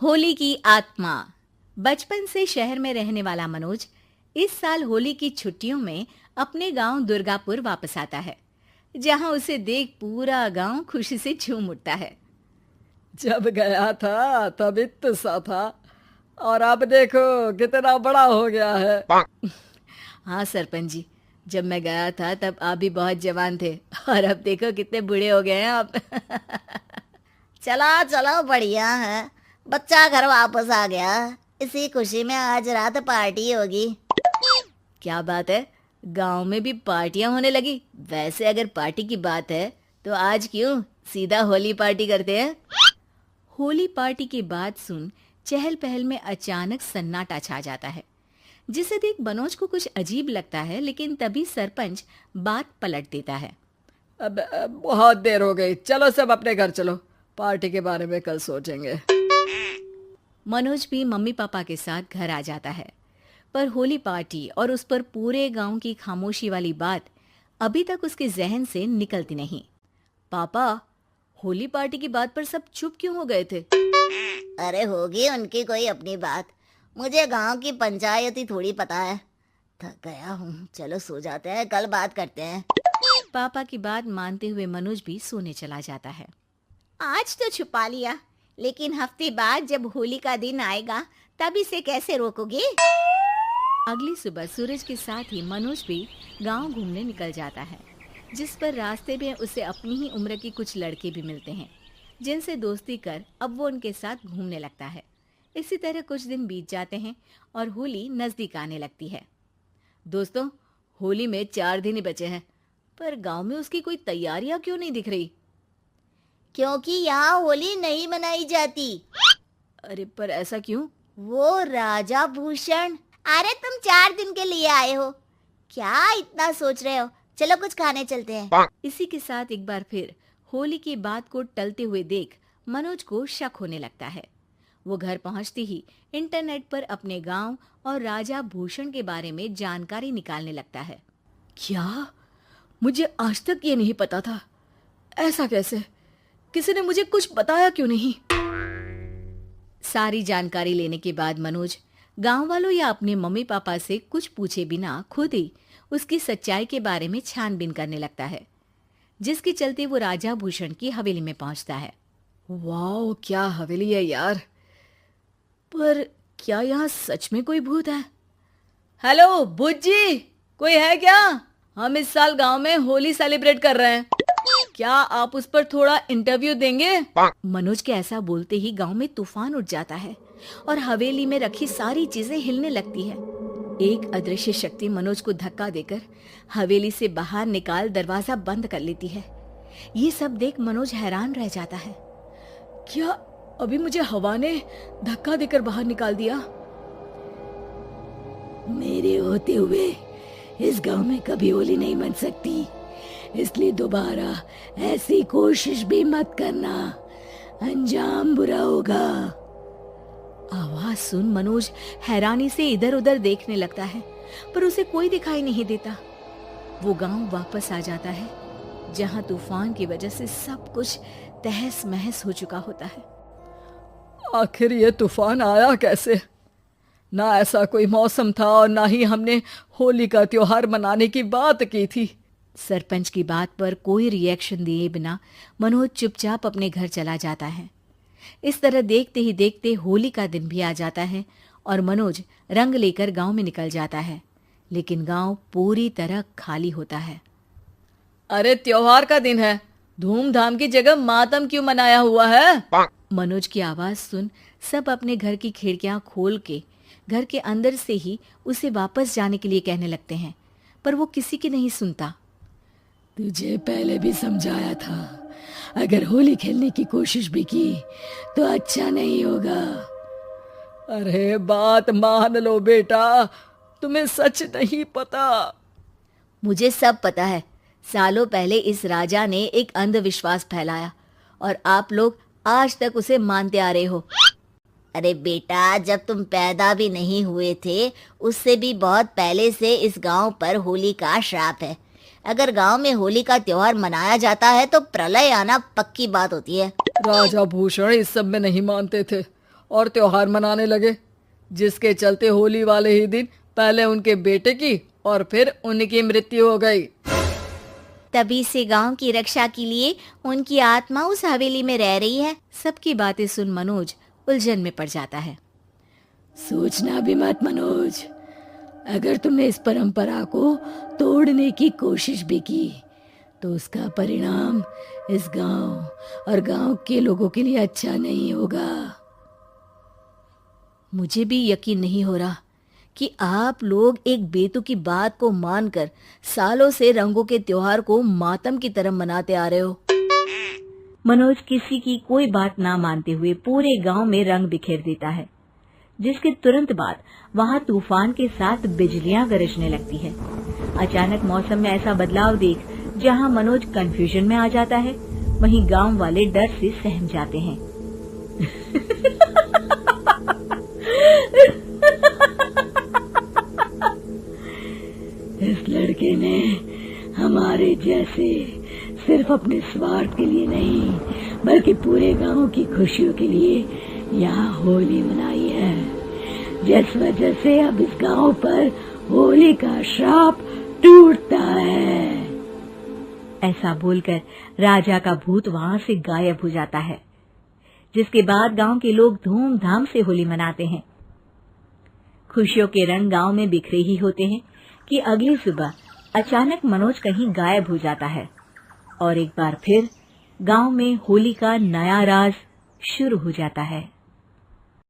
होली की आत्मा। बचपन से शहर में रहने वाला मनोज इस साल होली की छुट्टियों में अपने गांव दुर्गापुर वापस आता है, जहां उसे देख पूरा गांव खुशी से झूम उठता है। जब गया था तब इतना सा था और अब देखो कितना बड़ा हो गया है। हाँ सरपंच जी, जब मैं गया था तब आप भी बहुत जवान थे और अब देखो कितने बूढ़े हो गए हैं आप। चलो चलो बढ़िया है। बच्चा घर वापस आ गया। इसी खुशी में आज रात पार्टी होगी। क्या बात है, गांव में भी पार्टियां होने लगी। वैसे अगर पार्टी की बात है तो आज क्यों सीधा होली पार्टी करते हैं। होली पार्टी की बात सुन चहल पहल में अचानक सन्नाटा छा जाता है, जिसे देख मनोज को कुछ अजीब लगता है, लेकिन तभी सरपंच बात पलट देता है। अब बहुत देर हो गई, चलो सब अपने घर चलो, पार्टी के बारे में कल सोचेंगे। मनोज भी मम्मी पापा के साथ घर आ जाता है, पर होली पार्टी और उस पर पूरे गांव की खामोशी वाली बात अभी तक उसके जहन से निकलती नहीं। पापा, होली पार्टी की बात पर सब चुप क्यों हो गए थे। अरे होगी उनकी कोई अपनी बात। मुझे गांव की पंचायत ही थोड़ी पता है। थक गया हूँ, चलो सो जाते हैं, कल बात करते हैं। पापा की बात मानते हुए मनोज भी सोने चला जाता है। आज तो छुपा लिया, लेकिन हफ्ते बाद जब होली का दिन आएगा तब इसे कैसे रोकोगे। अगली सुबह सूरज के साथ ही मनोज भी गांव घूमने निकल जाता है, जिस पर रास्ते में उसे अपनी ही उम्र के कुछ लड़के भी मिलते हैं, जिनसे दोस्ती कर अब वो उनके साथ घूमने लगता है। इसी तरह कुछ दिन बीत जाते हैं और होली नजदीक आने लगती है। दोस्तों, होली में 4 दिन ही बचे हैं, पर गांव में उसकी कोई तैयारियां क्यों नहीं दिख रही। क्योंकि यहाँ होली नहीं मनाई जाती। अरे पर ऐसा क्यों। वो राजा भूषण। अरे तुम 4 दिन के लिए आए हो, क्या इतना सोच रहे हो। चलो कुछ खाने चलते हैं। इसी के साथ एक बार फिर होली की बात को टलते हुए देख मनोज को शक होने लगता है। वो घर पहुंचते ही इंटरनेट पर अपने गांव और राजा भूषण के बारे में जानकारी निकालने लगता है। क्या? मुझे आज तक ये नहीं पता था। ऐसा कैसे? किसी ने मुझे कुछ बताया क्यों नहीं? सारी जानकारी लेने के बाद मनोज गांव वालों या अपने मम्मी पापा से कुछ पूछे बिना खुद ही उसकी सच्चाई के बारे में छानबीन करने लगता है, जिसके चलते वो राजा भूषण की हवेली में पहुंचता है। वाह, क्या हवेली है यार। पर क्या यहाँ सच में कोई भूत है? हेलो भूत जी, कोई है क्या? हम इस साल गांव में होली सेलिब्रेट कर रहे हैं, क्या आप उस पर थोड़ा इंटरव्यू देंगे? मनोज के ऐसा बोलते ही गांव में तूफान उठ जाता है और हवेली में रखी सारी चीजें हिलने लगती है। एक अदृश्य शक्ति मनोज को धक्का देकर हवेली से बाहर निकाल दरवाजा बंद कर लेती है। ये सब देख मनोज हैरान रह जाता है। क्या अभी मुझे हवा ने धक्का देकर बाहर निकाल दिया? मेरे होते हुए इस गांव में कभी होली नहीं मन सकती, इसलिए दोबारा ऐसी कोशिश भी मत करना, अंजाम बुरा होगा। आवाज सुन मनोज हैरानी से इधर उधर देखने लगता है, पर उसे कोई दिखाई नहीं देता। वो गांव वापस आ जाता है, जहां तूफान की वजह से सब कुछ तहस महस हो चुका होता है। आखिर ये तूफान आया कैसे? ना ऐसा कोई मौसम था और ना ही हमने होली का त्योहार मनाने की बात की थी। सरपंच की बात पर कोई रिएक्शन दिए बिना मनोज चुपचाप अपने घर चला जाता है। इस तरह देखते ही देखते होली का दिन भी आ जाता है और मनोज रंग लेकर गांव में निकल जाता है, लेकिन गांव पूरी तरह खाली होता है। अरे त्योहार का दिन है, धूमधाम की जगह मातम क्यों मनाया हुआ है? मनोज की आवाज सुन सब अपने घर की खिड़कियां खोल के घर के अंदर से ही उसे वापस जाने के लिए कहने लगते हैं, पर वो किसी की नहीं सुनता। तुझे पहले भी समझाया था, अगर होली खेलने की कोशिश भी की तो अच्छा नहीं होगा। अरे बात मान लो बेटा, तुम्हें सच नहीं पता। मुझे सब पता है। सालों पहले इस राजा ने एक अंधविश्वास फैलाया और आप लोग आज तक उसे मानते आ रहे हो। अरे बेटा, जब तुम पैदा भी नहीं हुए थे उससे भी बहुत पहले से इस गांव पर होली का श्राप है। अगर गांव में होली का त्योहार मनाया जाता है तो प्रलय आना पक्की बात होती है। राजा भूषण इस सब में नहीं मानते थे और त्योहार मनाने लगे, जिसके चलते होली वाले ही दिन पहले उनके बेटे की और फिर उनकी मृत्यु हो गई। तभी से गांव की रक्षा के लिए उनकी आत्मा उस हवेली में रह रही है। सबकी बातें सुन मनोज उलझन में पड़ जाता है। सोचना भी मत मनोज, अगर तुमने इस परंपरा को तोड़ने की कोशिश भी की तो उसका परिणाम इस गांव और गांव के लोगों के लिए अच्छा नहीं होगा। मुझे भी यकीन नहीं हो रहा कि आप लोग एक बेतुकी बात को मानकर सालों से रंगों के त्योहार को मातम की तरह मनाते आ रहे हो। मनोज किसी की कोई बात ना मानते हुए पूरे गांव में रंग बिखेर देता है, जिसके तुरंत बाद वहां तूफान के साथ बिजलियां गरजने लगती है। अचानक मौसम में ऐसा बदलाव देख जहां मनोज कंफ्यूजन में आ जाता है, वहीं गांव वाले डर से सहम जाते हैं। इस लड़के ने हमारे जैसे सिर्फ अपने स्वार्थ के लिए नहीं बल्कि पूरे गांव की खुशियों के लिए यहाँ होली मनाई है, जिस वजह से अब इस गांव पर होली का श्राप टूटता है। ऐसा बोलकर राजा का भूत वहां से गायब हो जाता है, जिसके बाद गांव के लोग धूमधाम से होली मनाते हैं। खुशियों के रंग गांव में बिखरे ही होते हैं कि अगली सुबह अचानक मनोज कहीं गायब हो जाता है और एक बार फिर गांव में होली का नया राज शुरू हो जाता है।